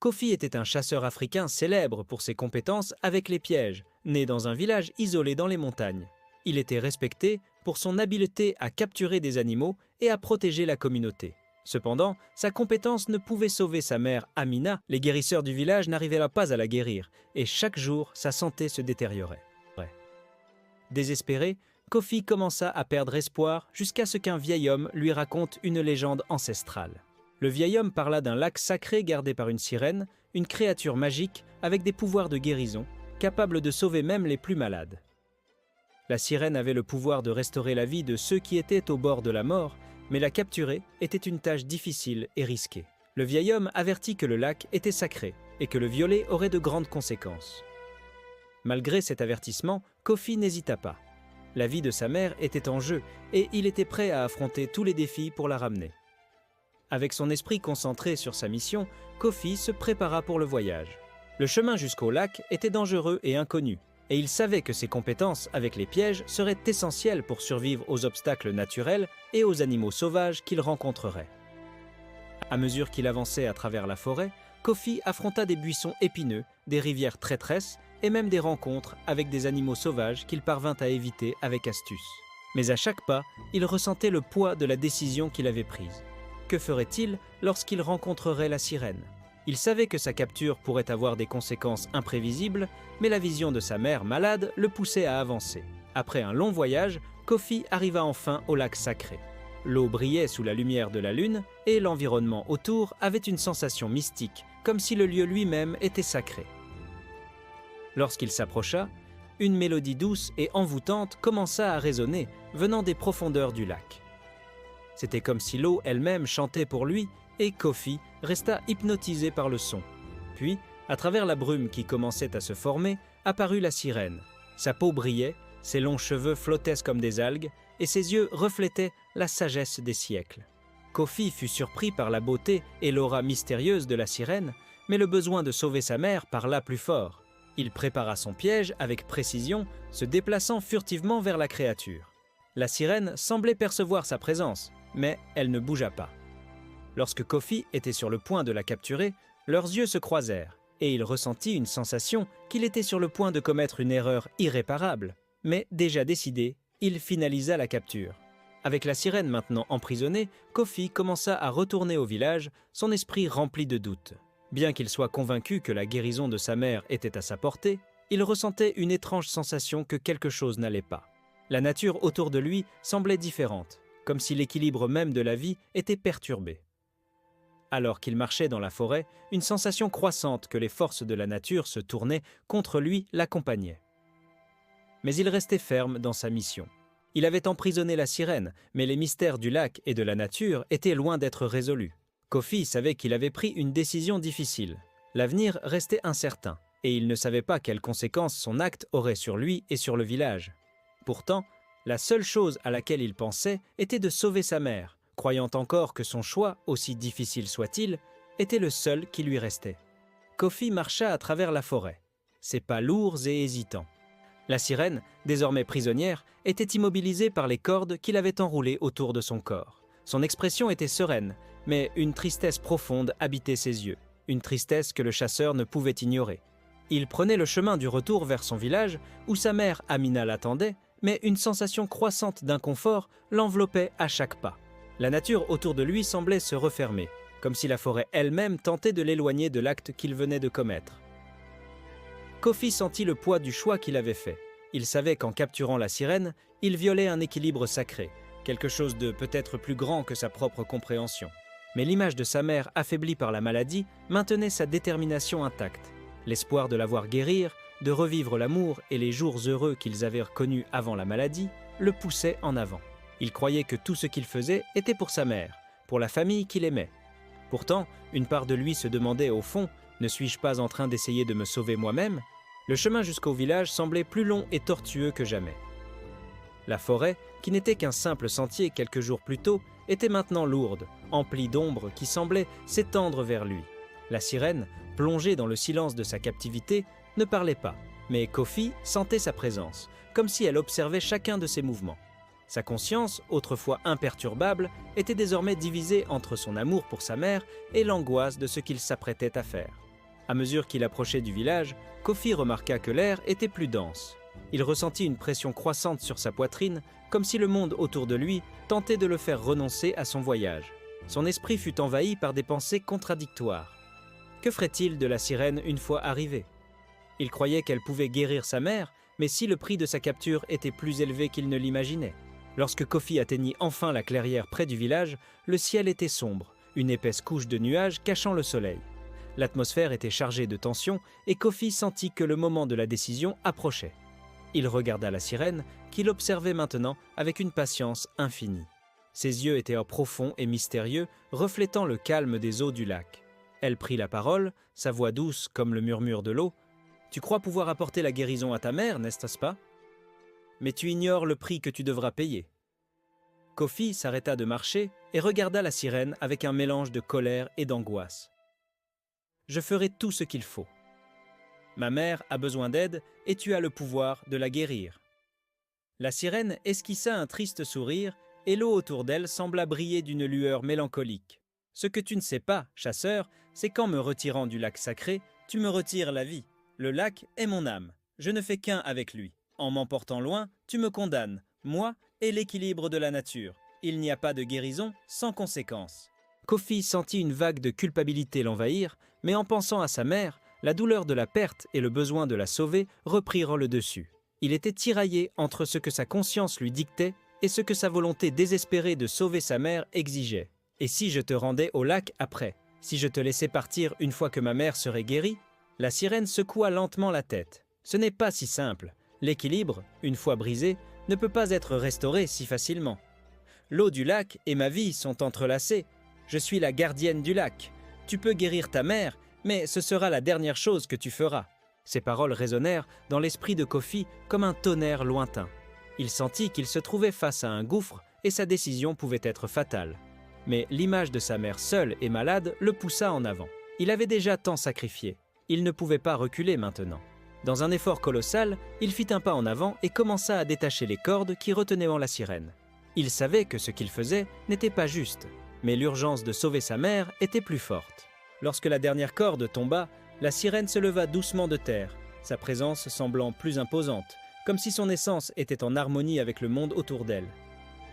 Kofi était un chasseur africain célèbre pour ses compétences avec les pièges, né dans un village isolé dans les montagnes. Il était respecté pour son habileté à capturer des animaux et à protéger la communauté. Cependant, sa compétence ne pouvait sauver sa mère Amina, les guérisseurs du village n'arrivaient pas à la guérir, et chaque jour, sa santé se détériorait. Désespéré, Kofi commença à perdre espoir jusqu'à ce qu'un vieil homme lui raconte une légende ancestrale. Le vieil homme parla d'un lac sacré gardé par une sirène, une créature magique avec des pouvoirs de guérison, capable de sauver même les plus malades. La sirène avait le pouvoir de restaurer la vie de ceux qui étaient au bord de la mort, mais la capturer était une tâche difficile et risquée. Le vieil homme avertit que le lac était sacré et que le violer aurait de grandes conséquences. Malgré cet avertissement, Kofi n'hésita pas. La vie de sa mère était en jeu et il était prêt à affronter tous les défis pour la ramener. Avec son esprit concentré sur sa mission, Kofi se prépara pour le voyage. Le chemin jusqu'au lac était dangereux et inconnu, et il savait que ses compétences avec les pièges seraient essentielles pour survivre aux obstacles naturels et aux animaux sauvages qu'il rencontrerait. À mesure qu'il avançait à travers la forêt, Kofi affronta des buissons épineux, des rivières traîtresses et même des rencontres avec des animaux sauvages qu'il parvint à éviter avec astuce. Mais à chaque pas, il ressentait le poids de la décision qu'il avait prise. Que ferait-il lorsqu'il rencontrerait la sirène ? Il savait que sa capture pourrait avoir des conséquences imprévisibles, mais la vision de sa mère malade le poussait à avancer. Après un long voyage, Kofi arriva enfin au lac sacré. L'eau brillait sous la lumière de la lune et l'environnement autour avait une sensation mystique, comme si le lieu lui-même était sacré. Lorsqu'il s'approcha, une mélodie douce et envoûtante commença à résonner, venant des profondeurs du lac. C'était comme si l'eau elle-même chantait pour lui, et Kofi resta hypnotisé par le son. Puis, à travers la brume qui commençait à se former, apparut la sirène. Sa peau brillait, ses longs cheveux flottaient comme des algues, et ses yeux reflétaient la sagesse des siècles. Kofi fut surpris par la beauté et l'aura mystérieuse de la sirène, mais le besoin de sauver sa mère parla plus fort. Il prépara son piège avec précision, se déplaçant furtivement vers la créature. La sirène semblait percevoir sa présence, mais elle ne bougea pas. Lorsque Kofi était sur le point de la capturer, leurs yeux se croisèrent, et il ressentit une sensation qu'il était sur le point de commettre une erreur irréparable. Mais déjà décidé, il finalisa la capture. Avec la sirène maintenant emprisonnée, Kofi commença à retourner au village, son esprit rempli de doutes. Bien qu'il soit convaincu que la guérison de sa mère était à sa portée, il ressentait une étrange sensation que quelque chose n'allait pas. La nature autour de lui semblait différente, comme si l'équilibre même de la vie était perturbé. Alors qu'il marchait dans la forêt, une sensation croissante que les forces de la nature se tournaient contre lui l'accompagnait. Mais il restait ferme dans sa mission. Il avait emprisonné la sirène, mais les mystères du lac et de la nature étaient loin d'être résolus. Kofi savait qu'il avait pris une décision difficile. L'avenir restait incertain, et il ne savait pas quelles conséquences son acte aurait sur lui et sur le village. Pourtant, la seule chose à laquelle il pensait était de sauver sa mère, croyant encore que son choix, aussi difficile soit-il, était le seul qui lui restait. Kofi marcha à travers la forêt, ses pas lourds et hésitants. La sirène, désormais prisonnière, était immobilisée par les cordes qu'il avait enroulées autour de son corps. Son expression était sereine, mais une tristesse profonde habitait ses yeux, une tristesse que le chasseur ne pouvait ignorer. Il prenait le chemin du retour vers son village, où sa mère Amina l'attendait, mais une sensation croissante d'inconfort l'enveloppait à chaque pas. La nature autour de lui semblait se refermer, comme si la forêt elle-même tentait de l'éloigner de l'acte qu'il venait de commettre. Kofi sentit le poids du choix qu'il avait fait. Il savait qu'en capturant la sirène, il violait un équilibre sacré, quelque chose de peut-être plus grand que sa propre compréhension. Mais l'image de sa mère affaiblie par la maladie maintenait sa détermination intacte. L'espoir de la voir guérir, de revivre l'amour et les jours heureux qu'ils avaient connus avant la maladie, le poussait en avant. Il croyait que tout ce qu'il faisait était pour sa mère, pour la famille qu'il aimait. Pourtant, une part de lui se demandait au fond, ne suis-je pas en train d'essayer de me sauver moi-même ? Le chemin jusqu'au village semblait plus long et tortueux que jamais. La forêt, qui n'était qu'un simple sentier quelques jours plus tôt, était maintenant lourde, emplie d'ombres qui semblaient s'étendre vers lui. La sirène, plongée dans le silence de sa captivité, ne parlait pas, mais Kofi sentait sa présence, comme si elle observait chacun de ses mouvements. Sa conscience, autrefois imperturbable, était désormais divisée entre son amour pour sa mère et l'angoisse de ce qu'il s'apprêtait à faire. À mesure qu'il approchait du village, Kofi remarqua que l'air était plus dense. Il ressentit une pression croissante sur sa poitrine, comme si le monde autour de lui tentait de le faire renoncer à son voyage. Son esprit fut envahi par des pensées contradictoires. Que ferait-il de la sirène une fois arrivée? Il croyait qu'elle pouvait guérir sa mère, mais si le prix de sa capture était plus élevé qu'il ne l'imaginait. Lorsque Kofi atteignit enfin la clairière près du village, le ciel était sombre, une épaisse couche de nuages cachant le soleil. L'atmosphère était chargée de tension et Kofi sentit que le moment de la décision approchait. Il regarda la sirène, qu'il observait maintenant avec une patience infinie. Ses yeux étaient profonds et mystérieux, reflétant le calme des eaux du lac. Elle prit la parole, sa voix douce comme le murmure de l'eau. « Tu crois pouvoir apporter la guérison à ta mère, n'est-ce pas? Mais tu ignores le prix que tu devras payer. » Kofi s'arrêta de marcher et regarda la sirène avec un mélange de colère et d'angoisse. « Je ferai tout ce qu'il faut. Ma mère a besoin d'aide et tu as le pouvoir de la guérir. » La sirène esquissa un triste sourire et l'eau autour d'elle sembla briller d'une lueur mélancolique. « Ce que tu ne sais pas, chasseur, c'est qu'en me retirant du lac sacré, tu me retires la vie. Le lac est mon âme. Je ne fais qu'un avec lui. En m'emportant loin, tu me condamnes, moi et l'équilibre de la nature. Il n'y a pas de guérison sans conséquence. » Kofi sentit une vague de culpabilité l'envahir, mais en pensant à sa mère, la douleur de la perte et le besoin de la sauver reprirent le dessus. Il était tiraillé entre ce que sa conscience lui dictait et ce que sa volonté désespérée de sauver sa mère exigeait. « Et si je te rendais au lac après? Si je te laissais partir une fois que ma mère serait guérie ?» La sirène secoua lentement la tête. Ce n'est pas si simple. L'équilibre, une fois brisé, ne peut pas être restauré si facilement. L'eau du lac et ma vie sont entrelacées. Je suis la gardienne du lac. Tu peux guérir ta mère, mais ce sera la dernière chose que tu feras. Ces paroles résonnèrent dans l'esprit de Kofi comme un tonnerre lointain. Il sentit qu'il se trouvait face à un gouffre et sa décision pouvait être fatale. Mais l'image de sa mère seule et malade le poussa en avant. Il avait déjà tant sacrifié. Il ne pouvait pas reculer maintenant. Dans un effort colossal, il fit un pas en avant et commença à détacher les cordes qui retenaient la sirène. Il savait que ce qu'il faisait n'était pas juste, mais l'urgence de sauver sa mère était plus forte. Lorsque la dernière corde tomba, la sirène se leva doucement de terre, sa présence semblant plus imposante, comme si son essence était en harmonie avec le monde autour d'elle.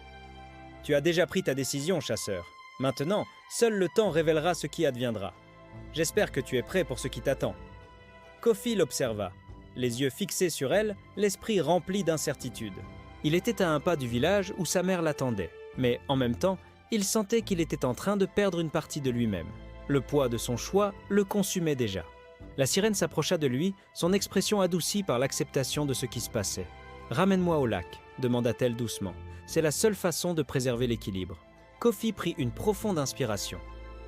« Tu as déjà pris ta décision, chasseur. Maintenant, seul le temps révélera ce qui adviendra. J'espère que tu es prêt pour ce qui t'attend. » Kofi l'observa, les yeux fixés sur elle, l'esprit rempli d'incertitude. Il était à un pas du village où sa mère l'attendait, mais en même temps, il sentait qu'il était en train de perdre une partie de lui-même. Le poids de son choix le consumait déjà. La sirène s'approcha de lui, son expression adoucie par l'acceptation de ce qui se passait. « Ramène-moi au lac », demanda-t-elle doucement. « C'est la seule façon de préserver l'équilibre. » Kofi prit une profonde inspiration.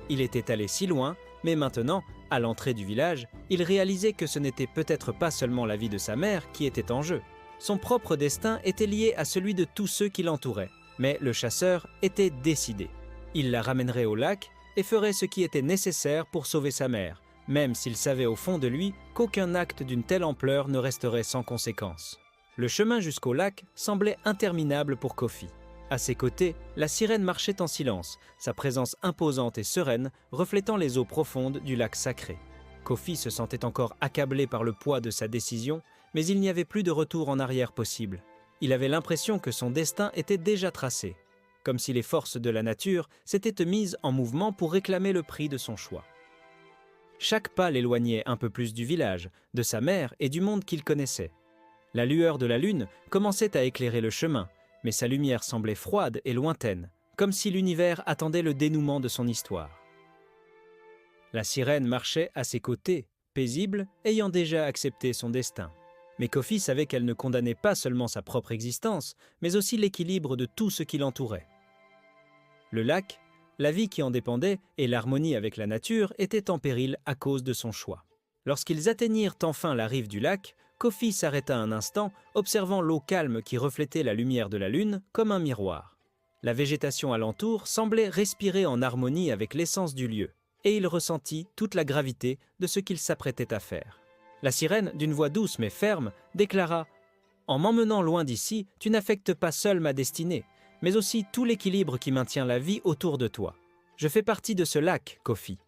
Il était allé si loin, mais maintenant, à l'entrée du village, il réalisait que ce n'était peut-être pas seulement la vie de sa mère qui était en jeu. Son propre destin était lié à celui de tous ceux qui l'entouraient. Mais le chasseur était décidé. Il la ramènerait au lac et ferait ce qui était nécessaire pour sauver sa mère, même s'il savait au fond de lui qu'aucun acte d'une telle ampleur ne resterait sans conséquence. Le chemin jusqu'au lac semblait interminable pour Kofi. À ses côtés, la sirène marchait en silence, sa présence imposante et sereine reflétant les eaux profondes du lac sacré. Kofi se sentait encore accablé par le poids de sa décision, mais il n'y avait plus de retour en arrière possible. Il avait l'impression que son destin était déjà tracé, comme si les forces de la nature s'étaient mises en mouvement pour réclamer le prix de son choix. Chaque pas l'éloignait un peu plus du village, de sa mère et du monde qu'il connaissait. La lueur de la lune commençait à éclairer le chemin, mais sa lumière semblait froide et lointaine, comme si l'univers attendait le dénouement de son histoire. La sirène marchait à ses côtés, paisible, ayant déjà accepté son destin. Mais Kofi savait qu'elle ne condamnait pas seulement sa propre existence, mais aussi l'équilibre de tout ce qui l'entourait. Le lac, la vie qui en dépendait et l'harmonie avec la nature étaient en péril à cause de son choix. Lorsqu'ils atteignirent enfin la rive du lac, Kofi s'arrêta un instant, observant l'eau calme qui reflétait la lumière de la lune comme un miroir. La végétation alentour semblait respirer en harmonie avec l'essence du lieu, et il ressentit toute la gravité de ce qu'il s'apprêtait à faire. La sirène, d'une voix douce mais ferme, déclara « En m'emmenant loin d'ici, tu n'affectes pas seul ma destinée, mais aussi tout l'équilibre qui maintient la vie autour de toi. Je fais partie de ce lac, Kofi.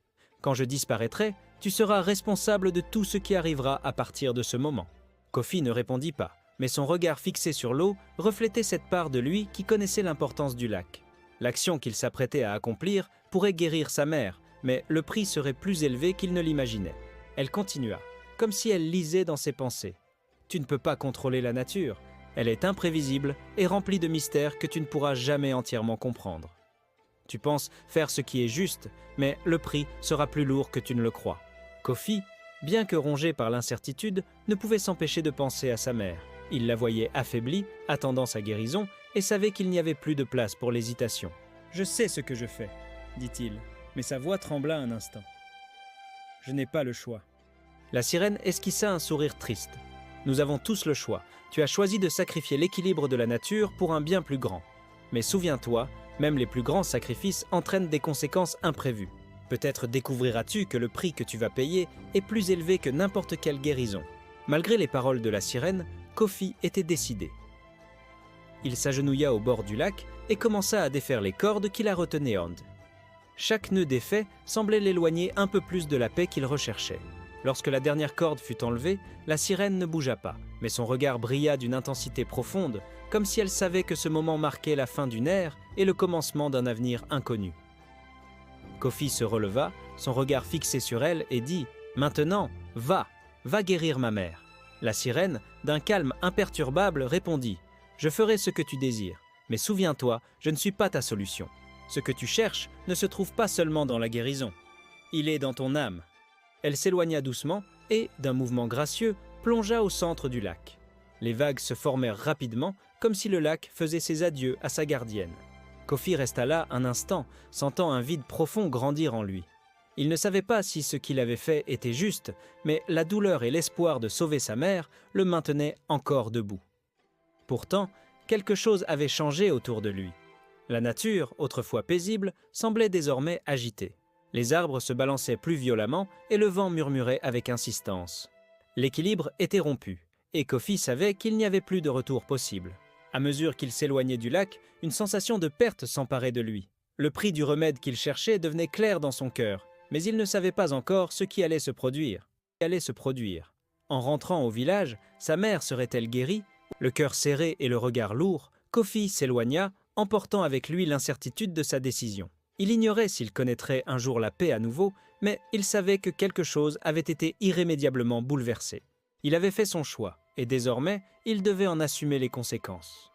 Quand je disparaîtrai, Tu seras responsable de tout ce qui arrivera à partir de ce moment. » Kofi ne répondit pas, mais son regard fixé sur l'eau reflétait cette part de lui qui connaissait l'importance du lac. L'action qu'il s'apprêtait à accomplir pourrait guérir sa mère, mais le prix serait plus élevé qu'il ne l'imaginait. Elle continua, comme si elle lisait dans ses pensées. « Tu ne peux pas contrôler la nature. Elle est imprévisible et remplie de mystères que tu ne pourras jamais entièrement comprendre. Tu penses faire ce qui est juste, mais le prix sera plus lourd que tu ne le crois. » Kofi, bien que rongé par l'incertitude, ne pouvait s'empêcher de penser à sa mère. Il la voyait affaiblie, attendant sa guérison, et savait qu'il n'y avait plus de place pour l'hésitation. « Je sais ce que je fais, » dit-il, mais sa voix trembla un instant. « Je n'ai pas le choix. » La sirène esquissa un sourire triste. « Nous avons tous le choix. Tu as choisi de sacrifier l'équilibre de la nature pour un bien plus grand. Mais souviens-toi, même les plus grands sacrifices entraînent des conséquences imprévues. Peut-être découvriras-tu que le prix que tu vas payer est plus élevé que n'importe quelle guérison. » Malgré les paroles de la sirène, Kofi était décidé. Il s'agenouilla au bord du lac et commença à défaire les cordes qui la retenaient onde. Chaque nœud défait semblait l'éloigner un peu plus de la paix qu'il recherchait. Lorsque la dernière corde fut enlevée, la sirène ne bougea pas, mais son regard brilla d'une intensité profonde, comme si elle savait que ce moment marquait la fin d'une ère et le commencement d'un avenir inconnu. Kofi se releva, son regard fixé sur elle, et dit « Maintenant, va guérir ma mère. » La sirène, d'un calme imperturbable, répondit « Je ferai ce que tu désires, mais souviens-toi, je ne suis pas ta solution. Ce que tu cherches ne se trouve pas seulement dans la guérison. Il est dans ton âme. » Elle s'éloigna doucement et, d'un mouvement gracieux, plongea au centre du lac. Les vagues se formèrent rapidement, comme si le lac faisait ses adieux à sa gardienne. Kofi resta là un instant, sentant un vide profond grandir en lui. Il ne savait pas si ce qu'il avait fait était juste, mais la douleur et l'espoir de sauver sa mère le maintenaient encore debout. Pourtant, quelque chose avait changé autour de lui. La nature, autrefois paisible, semblait désormais agitée. Les arbres se balançaient plus violemment et le vent murmurait avec insistance. L'équilibre était rompu, et Kofi savait qu'il n'y avait plus de retour possible. À mesure qu'il s'éloignait du lac, une sensation de perte s'emparait de lui. Le prix du remède qu'il cherchait devenait clair dans son cœur, mais il ne savait pas encore ce qui allait se produire. En rentrant au village, sa mère serait-elle guérie? Le cœur serré et le regard lourd, Kofi s'éloigna, emportant avec lui l'incertitude de sa décision. Il ignorait s'il connaîtrait un jour la paix à nouveau, mais il savait que quelque chose avait été irrémédiablement bouleversé. Il avait fait son choix, et désormais, il devait en assumer les conséquences.